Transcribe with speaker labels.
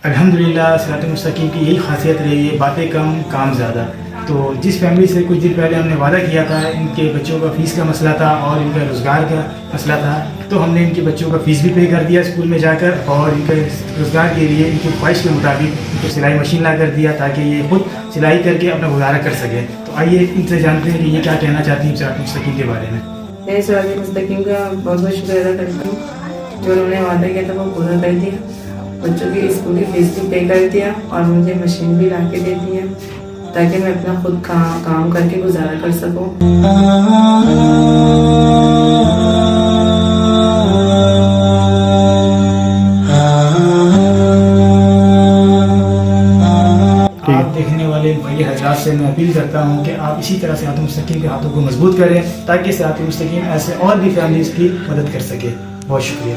Speaker 1: الحمدللہ صراط مستقیم کی یہی خاصیت رہی ہے، باتیں کم کام زیادہ. تو جس فیملی سے کچھ دن پہلے ہم نے وعدہ کیا تھا، ان کے بچوں کا فیس کا مسئلہ تھا اور ان کا روزگار کا مسئلہ تھا، تو ہم نے ان کے بچوں کا فیس بھی پے کر دیا اسکول میں جا کر، اور ان کے روزگار کے لیے ان کی خواہش کے مطابق ان کو سلائی مشین لا کر دیا تاکہ یہ خود سلائی کر کے اپنا گزارا کر سکیں. تو آئیے ان سے جانتے ہیں کہ یہ کیا کہنا چاہتی ہیں صراط مستقیم کے بارے میں.
Speaker 2: میں صراط مستقیم کا بہت بہت شکریہ ادا کرتی ہوں، جو انہوں نے وعدہ کیا تھا وہ پورا کر دیا. بچوں کی اسکول کی فیس بھی پے کر دیا اور مجھے مشین بھی لا کے دے دی ہے تاکہ میں اپنا خود کام کر کے گزارا کر سکوں.
Speaker 1: آپ دیکھنے والے بھائی حضرات سے میں اپیل کرتا ہوں کہ آپ اسی طرح صراط مستقیم کے ہاتھوں کو مضبوط کریں تاکہ صراط مستقیم ایسے اور بھی فیملیز کی مدد کر سکے. بہت شکریہ.